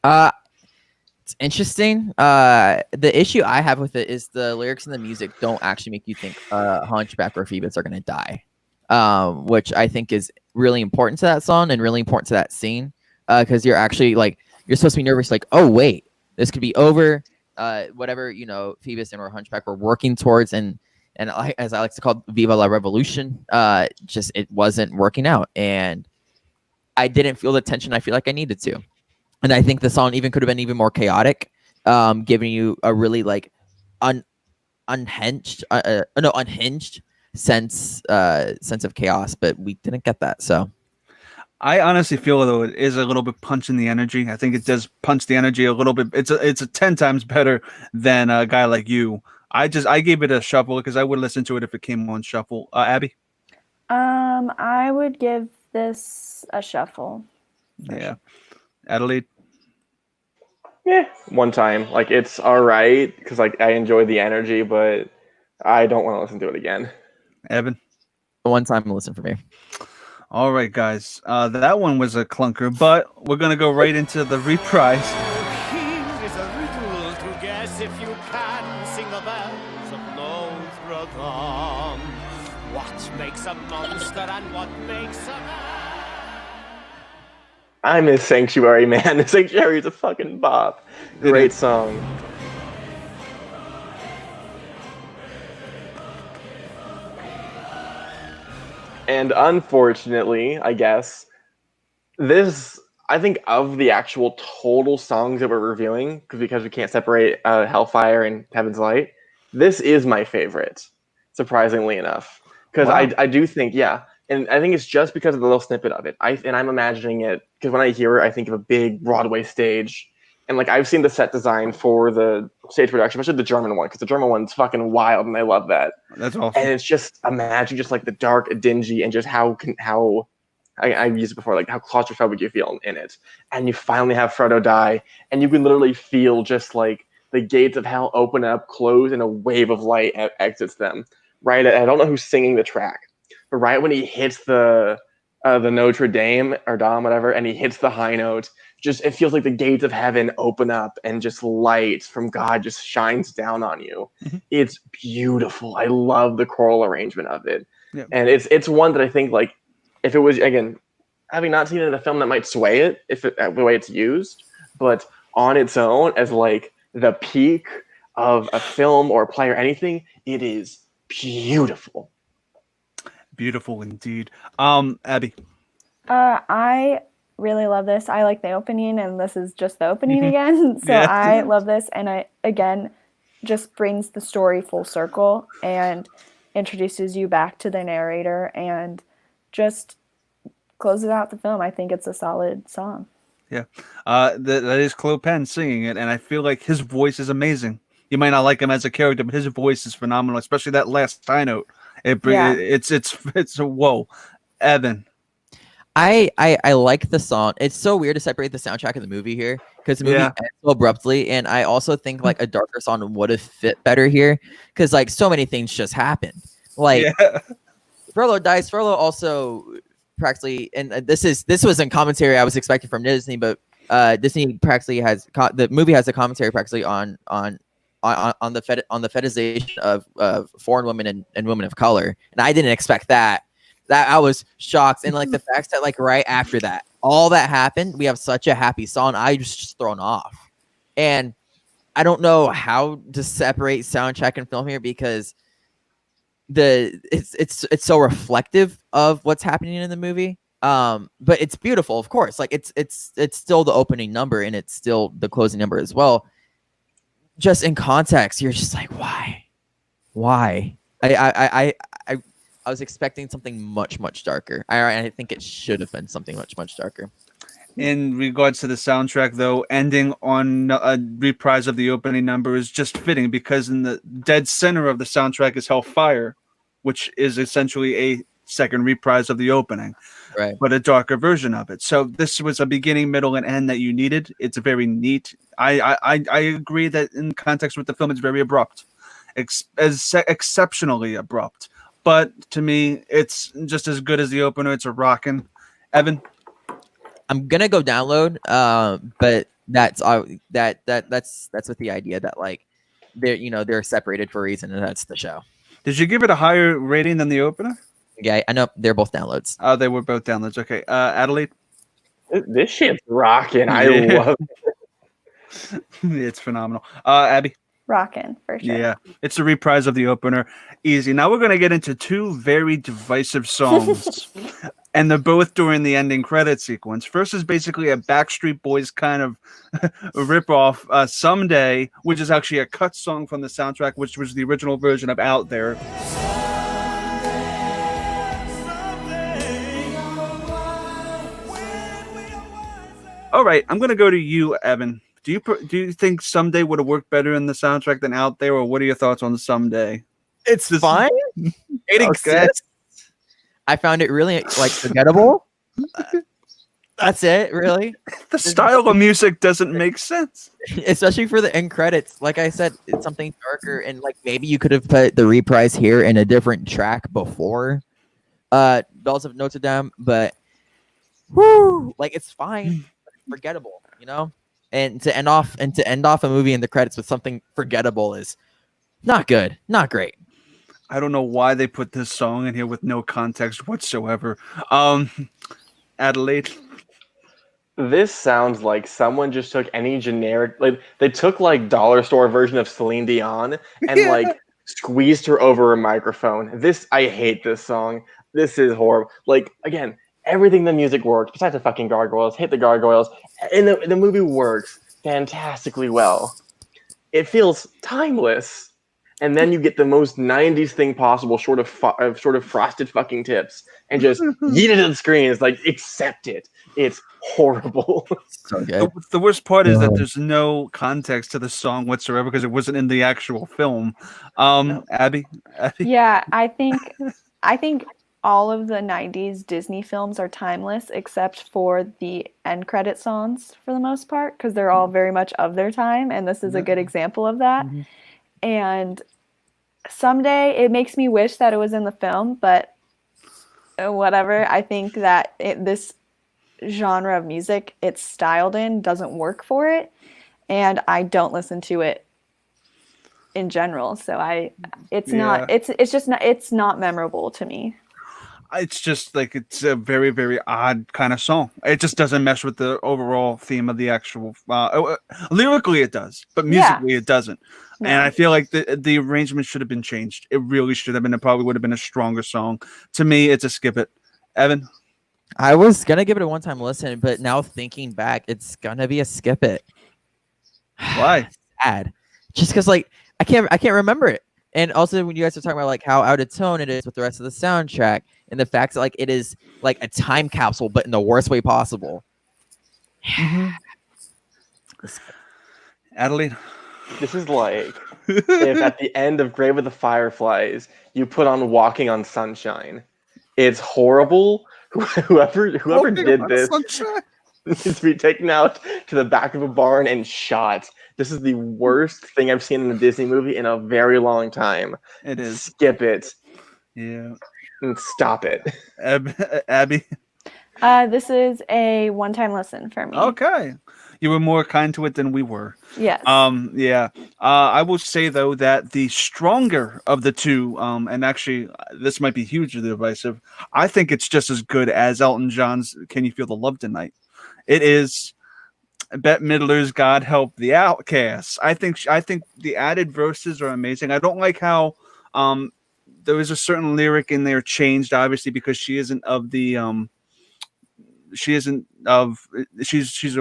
It's interesting. The issue I have with it is the lyrics and the music don't actually make you think Hunchback or Phoebus are going to die, which I think is really important to that song and really important to that scene, because you're actually you're supposed to be nervous, oh wait, this could be over. Whatever Phoebus and or Hunchback were working towards, and as I like to call Viva la Revolution, just it wasn't working out, and I didn't feel the tension I feel like I needed to. And I think the song even could have been even more chaotic, giving you a really unhinged sense of chaos, but we didn't get that. So I honestly feel though it is a little bit punching the energy. I think it does punch the energy a little bit. It's a 10 times better than A Guy Like You. I gave it a shuffle because I would listen to it if it came on shuffle. Abby? I would give this a shuffle. Yeah. Adelaide? Yeah, one time. It's all right because I enjoy the energy, but I don't want to listen to it again. Evan? One time listen for me. All right, guys. That one was a clunker, but we're going to go right into the reprise. Here is a riddle to guess if you can sing the bells of Notre Dame. What a monster and what makes a man? I miss Sanctuary, man. Sanctuary is a fucking bop. Great song. And unfortunately, I guess, I think of the actual total songs that we're reviewing, because we can't separate Hellfire and Heaven's Light, this is my favorite, surprisingly enough. Because Wow. I do think, yeah, and I think it's just because of the little snippet of it. I'm imagining it, because when I hear it, I think of a big Broadway stage. And like I've seen the set design for the stage production, especially the German one, because the German one's fucking wild, and I love that. That's awesome. And it's just imagine just like the dark, dingy, and just how I've used it before, like how claustrophobic you feel in it. And you finally have Frodo die, and you can literally feel just like the gates of hell open up, close, and a wave of light exits them. Right, I don't know who's singing the track, but right when he hits the Notre Dame or Dame, whatever, and he hits the high note, just it feels like the gates of heaven open up and just light from God just shines down on you. Mm-hmm. It's beautiful. I love the choral arrangement of it. Yeah. And it's one that I think, like, if it was, again, having not seen it in a film, that might sway it the way it's used, but on its own as like the peak of a film or a play or anything, it is beautiful. Beautiful indeed. Abby. I really love this. I like the opening, and this is just the opening again. So Yeah. I love this, and I again just brings the story full circle and introduces you back to the narrator and just closes out the film. I think it's a solid song. Yeah. That is Clo Penn singing it, and I feel like his voice is amazing. You might not like him as a character, but his voice is phenomenal, especially that last high note. It's a whoa. Evan. I like the song. It's so weird to separate the soundtrack of the movie here, because the movie ends so abruptly, and I also think like a darker song would have fit better here, because like so many things just happened. Like Frollo dies. Frollo also practically, and this was in commentary I was expecting from Disney, but Disney practically the movie has a commentary practically on the fetishization of foreign women and women of color, and I didn't expect that. That I was shocked, and like the fact that like right after that, all that happened, we have such a happy song. I was just thrown off, and I don't know how to separate soundtrack and film here, because it's so reflective of what's happening in the movie. But it's beautiful, of course. Like it's still the opening number, and it's still the closing number as well. Just in context, you're just like, why? I was expecting something much darker. I think it should have been something much darker. In regards to the soundtrack, though, ending on a reprise of the opening number is just fitting, because in the dead center of the soundtrack is Hellfire, which is essentially a second reprise of the opening, right? But a darker version of it. So this was a beginning, middle, and end that you needed. It's very neat. I agree that in context with the film, it's very abrupt, exceptionally abrupt. But to me, it's just as good as the opener. It's a rockin'. Evan? I'm gonna go download, but that's with the idea that like they're separated for a reason, and that's the show. Did you give it a higher rating than the opener? Yeah, I know they're both downloads. Oh, they were both downloads. Okay, Adelaide. This shit's rocking. I love it. It's phenomenal. Abby. Rockin' for sure. Yeah, it's a reprise of the opener. Easy. Now we're going to get into two very divisive songs, and they're both during the ending credit sequence. First is basically a Backstreet Boys kind of ripoff, Someday, which is actually a cut song from the soundtrack, which was the original version of Out There. All right, I'm going to go to you, Evan. Do you think Someday would have worked better in the soundtrack than Out There, or what are your thoughts on Someday? It's fine. It exists. I found it really like forgettable. That's it, really. The style of music doesn't make sense, especially for the end credits. Like I said, it's something darker, and like maybe you could have put the reprise here in a different track before Bells of Notre Dame, but like it's fine, forgettable, And to end off a movie in the credits with something forgettable is not good, not great. I don't know why they put this song in here with no context whatsoever. Adelaide. This sounds like someone just took any generic, like they took like dollar store version of Celine Dion and Yeah. like squeezed her over a microphone. I hate this song. This is horrible. Like again, everything in the music works besides the fucking gargoyles. Hate the gargoyles, and the movie works fantastically well. It feels timeless, and then you get the most '90s thing possible, short of frosted fucking tips, and just yeet it at the screen. It's like accept it. It's horrible. So good. The worst part is that there's no context to the song whatsoever because it wasn't in the actual film. Abby? Yeah, I think all of the 90s Disney films are timeless except for the end credit songs for the most part because they're all very much of their time, and this is a good example of that. And someday it makes me wish that it was in the film, but whatever. I think that this genre of music it's styled in doesn't work for it, and I don't listen to it in general, so it's not memorable to me. It's just like it's a very, very odd kind of song. It just doesn't mesh with the overall theme of the actual. Lyrically, it does, but musically, it doesn't. No. And I feel like the arrangement should have been changed. It really should have been. It probably would have been a stronger song. To me, it's a skip it. Evan? I was gonna give it a one-time listen, but now thinking back, it's gonna be a skip it. Why? Sad. Just because like I can't remember it. And also when you guys are talking about like how out of tone it is with the rest of the soundtrack and the fact that like it is like a time capsule, but in the worst way possible. Adelaide? This is like if at the end of Grave of the Fireflies you put on Walking on Sunshine. It's horrible. Whoever did this needs to be taken out to the back of a barn and shot. This is the worst thing I've seen in a Disney movie in a very long time. It is. Skip it. Yeah. And stop it. Abby? This is a one-time listen for me. Okay. You were more kind to it than we were. Yes. Yeah. I will say though that the stronger of the two, and actually this might be hugely divisive. I think it's just as good as Elton John's "Can You Feel the Love Tonight." It is. Bette Midler's "God Help the Outcasts." I think the added verses are amazing. I don't like how there is a certain lyric in there changed, obviously because she's a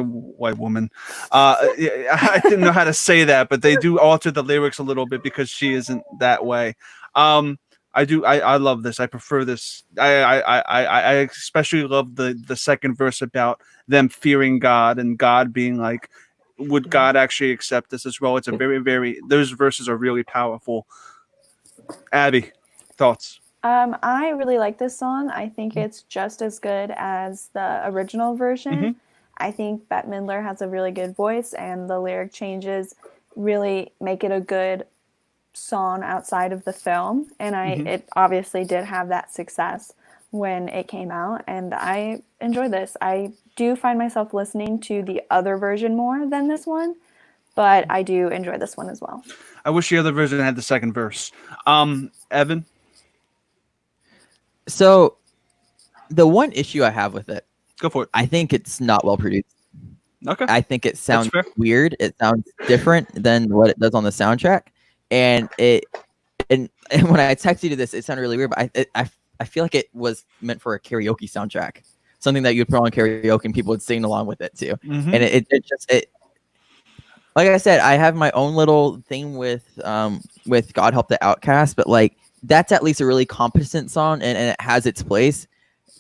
white woman. I didn't know how to say that, but they do alter the lyrics a little bit because she isn't that way. I love this. I prefer this. I especially love the second verse about them fearing God and God being like, would God actually accept this as well? It's a very, very, those verses are really powerful. Abby, thoughts? I really like this song. I think it's just as good as the original version. I think Bette Midler has a really good voice, and the lyric changes really make it a good song outside of the film. And it obviously did have that success when it came out, and I enjoy this. I do find myself listening to the other version more than this one, but I do enjoy this one as well. I wish the other version had the second verse. Evan? So, the one issue I have with it, go for it. I think it's not well produced. Okay. I think it sounds weird. It sounds different than what it does on the soundtrack, and when I texted you this, it sounded really weird. But I feel like it was meant for a karaoke soundtrack, something that you'd put on karaoke and people would sing along with it too. And it just like I said, I have my own little thing with God Help the Outcast, but like. That's at least a really competent song, and it has its place.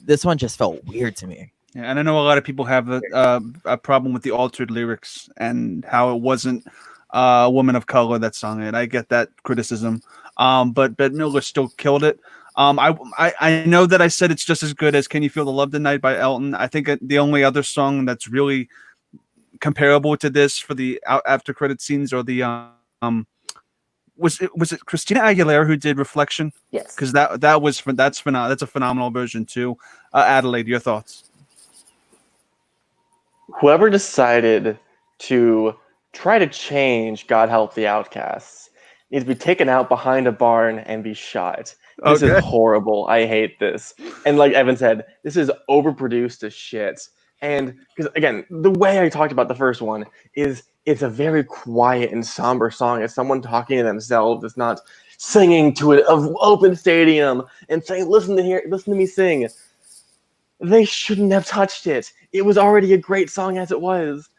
This one just felt weird to me. Yeah, and I know a lot of people have a problem with the altered lyrics and how it wasn't a woman of color that sung it. I get that criticism, but Bette Midler still killed it. I know that I said it's just as good as "Can You Feel the Love Tonight" by Elton. I think the only other song that's really comparable to this for the after credit scenes or the Was it Christina Aguilera who did "Reflection"? Yes. Because that's phenomenal. That's a phenomenal version too. Adelaide, your thoughts? Whoever decided to try to change "God Help the Outcasts" needs to be taken out behind a barn and be shot. This is Okay. horrible. I hate this. And like Evan said, this is overproduced as shit. And because again, the way I talked about the first one is it's a very quiet and somber song. It's someone talking to themselves. It's not singing to an open stadium and saying, listen to me sing. They shouldn't have touched it. It was already a great song as it was.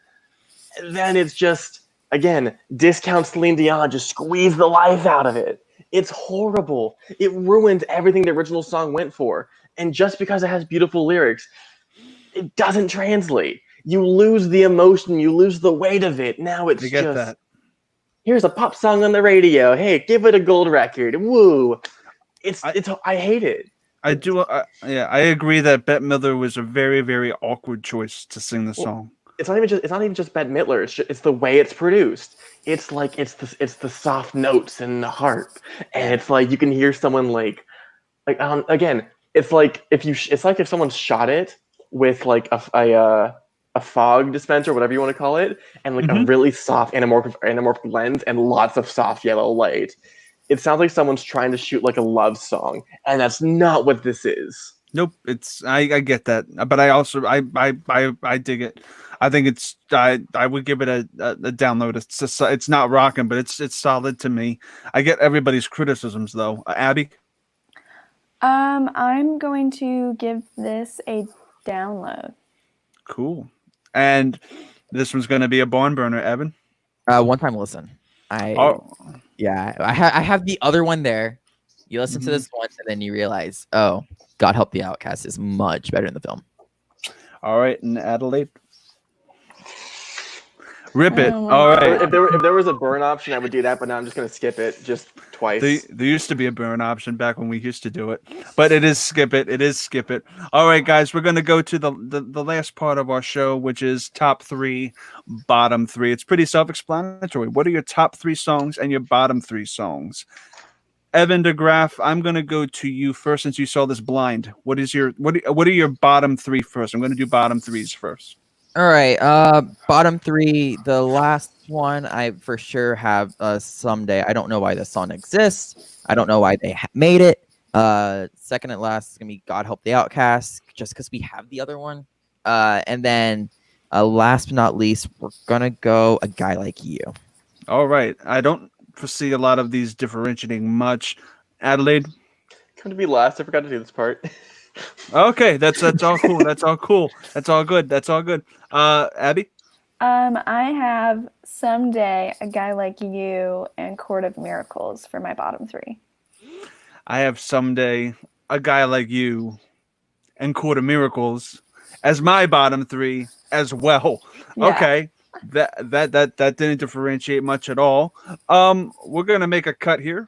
And then it's just, again, discount Celine Dion, just squeeze the life out of it. It's horrible. It ruins everything the original song went for. And just because it has beautiful lyrics, it doesn't translate. You lose the emotion, you lose the weight of it. Now it's I get just, that. here's a pop song on the radio. Hey, give it a gold record. Woo. I hate it. I do. Yeah, I agree that Bette Midler was a very, very awkward choice to sing the Well, song. it's not even just Bette Midler. It's the way it's produced. It's like it's the soft notes and the harp, and it's like you can hear someone again. It's like if someone shot it with like a fog dispenser, whatever you want to call it, and like a really soft anamorphic lens and lots of soft yellow light. It sounds like someone's trying to shoot like a love song, and that's not what this is. Nope, it's I get that, but I also I dig it. I think it's I would give it a download. It's not rocking, but it's solid to me. I get everybody's criticisms though. Abby, I'm going to give this a download. cool, and this one's going to be a barn burner. Evan, One time listen. oh, I have the other one there. You listen to this once and then you realize, oh, God Help the Outcasts is much better in the film. all right, and Adelaide, rip it. Oh, All right. If there was a burn option, I would do that, but now I'm just gonna skip it just twice. There used to be a burn option back when we used to do it, but it is skip it. It is skip it. All right, guys, we're gonna go to the last part of our show, which is top 3, bottom 3. It's pretty self-explanatory. What are your top 3 songs and your bottom 3 songs? Evan DeGraff, I'm gonna go to you first since you saw this blind. What are your bottom 3 first? I'm gonna do bottom 3s first. All right. Bottom 3. The last one I for sure have Someday. I don't know why this song exists. I don't know why they made it. Second and last is gonna be God Help the Outcasts, just because we have the other one. And then last but not least, we're gonna go A Guy Like You. All right. I don't foresee a lot of these differentiating much. Adelaide. Come to be last. I forgot to do this part. Okay, that's all cool. That's all cool. That's all good. That's all good. Abby. I have Someday, A Guy Like You, and Court of Miracles for my bottom 3. I have Someday, A Guy Like You, and Court of Miracles as my bottom 3 as well. Yeah. Okay. That didn't differentiate much at all. We're gonna make a cut here.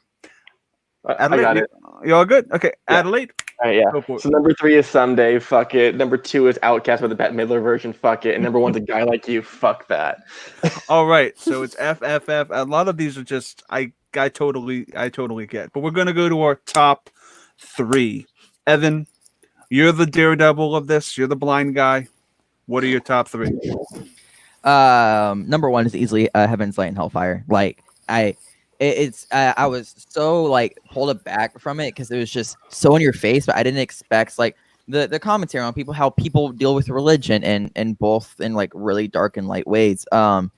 I got it. You all good? Okay, Yeah. Adelaide. All right, yeah. Go for it. So number 3 is Someday. Fuck it. Number 2 is Outcast with the Bette Midler version. Fuck it. And number 1's A Guy Like You. Fuck that. All right, so it's FFF. A lot of these are just I totally get. But we're gonna go to our top 3. Evan, you're the daredevil of this. You're the blind guy. What are your top 3? Number 1 is easily Heaven's Light and Hellfire. Like I was so like pulled aback from it because it was just so in your face, but I didn't expect like the commentary on how people deal with religion and both in like really dark and light ways. And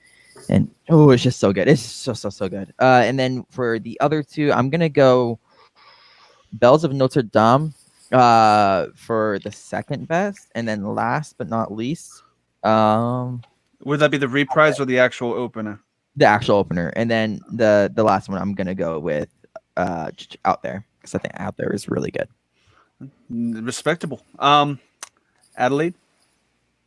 oh, it's just so good. It's so good. And then for the other 2, I'm gonna go Bells of Notre Dame for the second best, and then last but not least, Would that be the reprise or the actual opener? the actual opener, and then the last one I'm gonna go with Out There, because I think Out There is really good. Respectable. Adelaide.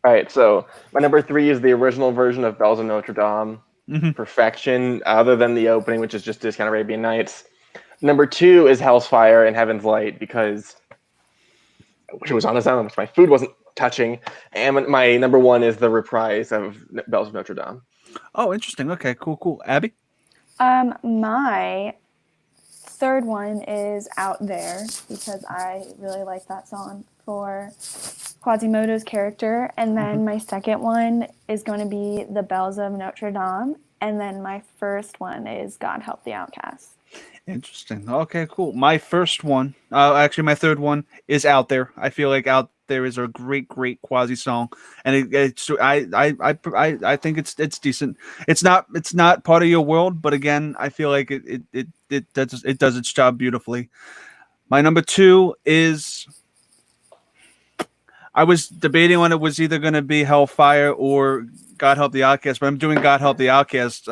All right, so my number 3 is the original version of Bells of Notre Dame. Perfection, other than the opening, which is just Discount Arabian Nights. Number 2 is Hell's Fire and Heaven's Light, because I wish it was on its own, which my food wasn't touching. And my number 1 is the reprise of Bells of Notre Dame. Oh, interesting. Okay, cool. Abby? My third one is Out There, because I really like that song for Quasimodo's character. And then my second one is going to be The Bells of Notre Dame. And then my first one is God Help the Outcasts. Interesting. Okay, cool. My first one, actually, my third one is Out There. I feel like Out There is a great quasi song, and I think it's decent. It's not part of your world, but again, I feel like it does its job beautifully. My number two is, I was debating on it was either going to be Hellfire or God Help the Outcast, but I'm doing God Help the Outcast.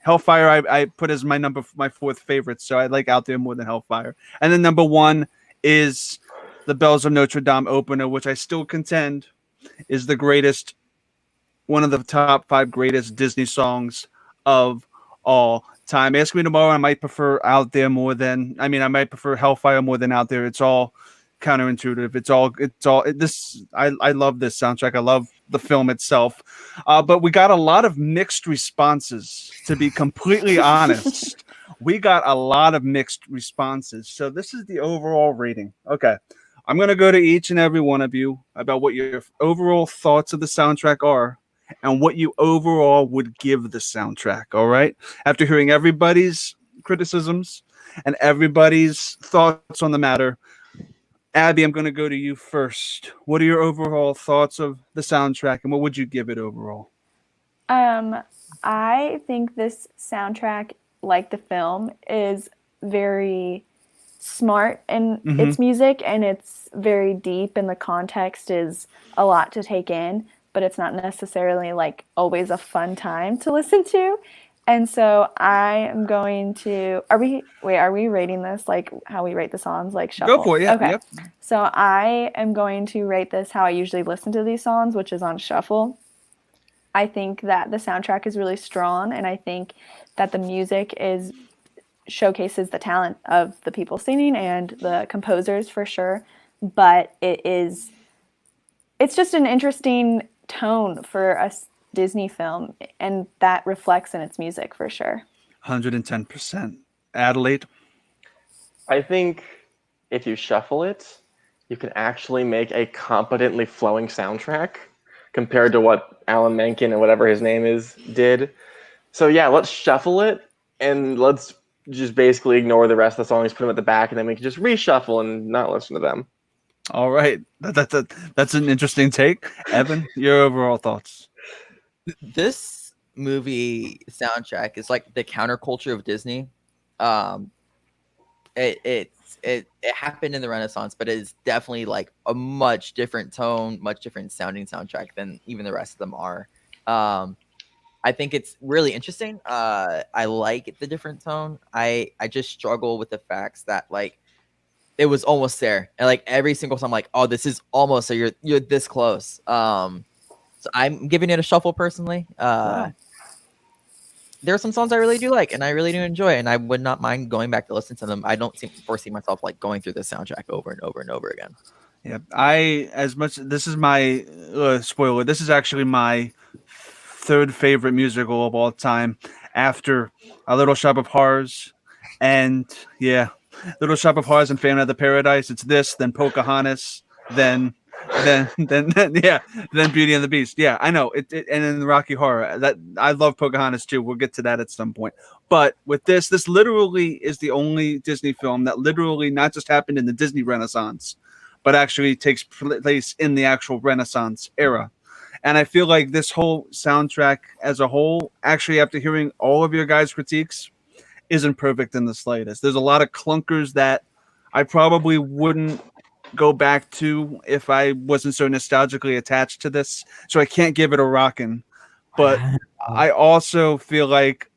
Hellfire I put as my fourth favorite, so I like Out There more than Hellfire. And then number one is the Bells of Notre Dame opener, which I still contend is the greatest, one of the top 5 greatest Disney songs of all time. Ask me tomorrow, I might prefer Out There more than, I might prefer Hellfire more than Out There. It's all counterintuitive. I love this soundtrack. I love the film itself. But we got a lot of mixed responses, to be completely honest. We got a lot of mixed responses. So this is the overall rating. Okay. I'm going to go to each and every one of you about what your overall thoughts of the soundtrack are and what you overall would give the soundtrack. All right. After hearing everybody's criticisms and everybody's thoughts on the matter, Abby, I'm going to go to you first. What are your overall thoughts of the soundtrack, and what would you give it overall? I think this soundtrack, like the film, is very smart in its music, and it's very deep, and the context is a lot to take in, but it's not necessarily like always a fun time to listen to. And so I am going to, are we rating this like how we rate the songs, like shuffle? Go for it, yeah. Okay. Yep. So I am going to rate this how I usually listen to these songs, which is on shuffle. I think that the soundtrack is really strong, and I think that the music showcases the talent of the people singing and the composers for sure. But it's just an interesting tone for a Disney film, and that reflects in its music for sure. 110%. Adelaide? I think if you shuffle it, you can actually make a competently flowing soundtrack compared to what Alan Menken and whatever his name is did. So yeah, let's shuffle it and let's just basically ignore the rest of the songs, put them at the back, and then we can just reshuffle and not listen to them. All right. That's an interesting take. Evan, your overall thoughts? This movie soundtrack is like the counterculture of Disney. It happened in the Renaissance, but it is definitely like a much different tone, much different sounding soundtrack than even the rest of them are. I think it's really interesting. I like the different tone. I just struggle with the facts that like it was almost there, and like every single time, I'm like, oh, this is almost, so you're this close. So I'm giving it a shuffle personally. Wow. There are some songs I really do like, and I really do enjoy, and I would not mind going back to listen to them. I don't foresee myself like going through the soundtrack over and over and over again. Yeah, this is my spoiler. This is actually my third favorite musical of all time, after A Little Shop of Horrors, and Little Shop of Horrors and Phantom of the Paradise. It's this, then Pocahontas, then Beauty and the Beast. Yeah, I know it and then Rocky Horror. That I love Pocahontas too. We'll get to that at some point. But with this literally is the only Disney film that literally not just happened in the Disney Renaissance, but actually takes place in the actual Renaissance era. And I feel like this whole soundtrack as a whole, actually, after hearing all of your guys' critiques, isn't perfect in the slightest. There's a lot of clunkers that I probably wouldn't go back to if I wasn't so nostalgically attached to this. So I can't give it a rockin'. But I also feel like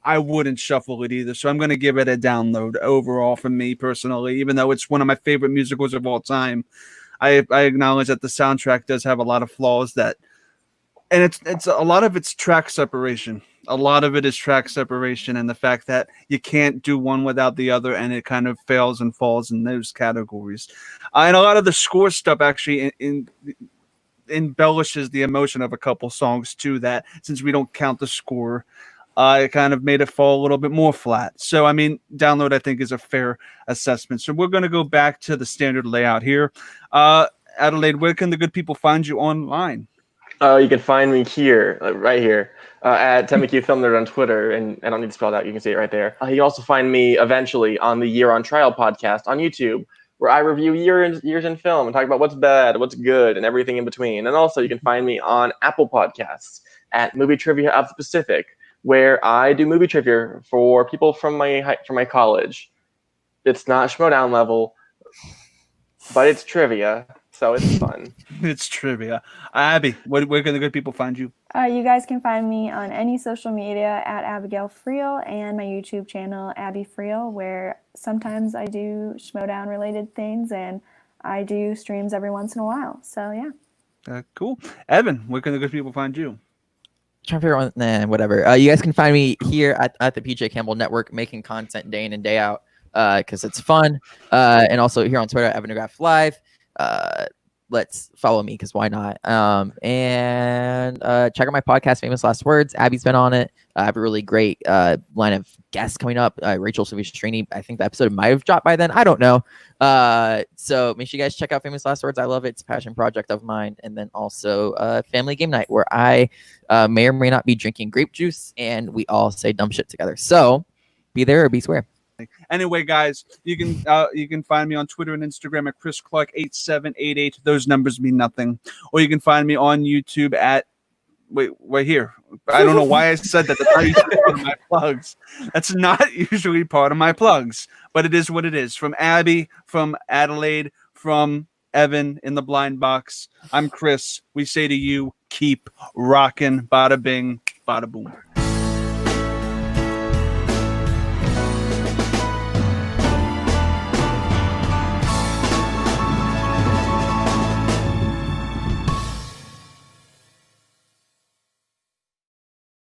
I wouldn't shuffle it either. So I'm going to give it a download overall for me personally, even though it's one of my favorite musicals of all time. I acknowledge that the soundtrack does have a lot of flaws and it's a lot of it's track separation. A lot of it is track separation and the fact that you can't do one without the other, and it kind of fails and falls in those categories. And a lot of the score stuff actually embellishes the emotion of a couple songs too, that since we don't count the score, it kind of made it fall a little bit more flat. So, I mean, download, I think, is a fair assessment. So we're going to go back to the standard layout here. Adelaide, where can the good people find you online? You can find me here, right here, at Temeki Film Nerd on Twitter, and I don't need to spell it out. You can see it right there. You can also find me eventually on the Year on Trial podcast on YouTube, where I review years in film and talk about what's bad, what's good, and everything in between. And also, you can find me on Apple Podcasts at Movie Trivia of the Pacific, where I do movie trivia for people from my college. It's not Schmodown level, but it's trivia, so it's fun. It's trivia. Abby, where can the good people find you? You guys can find me on any social media at Abigail Friel and my YouTube channel, Abby Friel, where sometimes I do Schmodown related things and I do streams every once in a while. So, yeah. Cool. Evan, where can the good people find you? Trying to figure out, whatever. You guys can find me here at the PJ Campbell Network, making content day in and day out because it's fun. And also here on Twitter, Evan McGrath Live. Let's follow me because why not? And check out my podcast, Famous Last Words. Abby's been on it. I have a really great line of guests coming up. Rachel Silvestrini, I think the episode might have dropped by then. I don't know. So make sure you guys check out Famous Last Words. I love it. It's a passion project of mine. And then also Family Game Night, where I may or may not be drinking grape juice and we all say dumb shit together. So be there or be square. Anyway, guys, you can find me on Twitter and Instagram at ChrisClark8788. Those numbers mean nothing. Or you can find me on YouTube at right here. I don't know why I said that. That's not usually part of my plugs. That's not usually part of my plugs, but it is what it is. From Abby, from Adelaide, from Evan in the blind box. I'm Chris. We say to you, keep rocking. Bada bing, bada boom.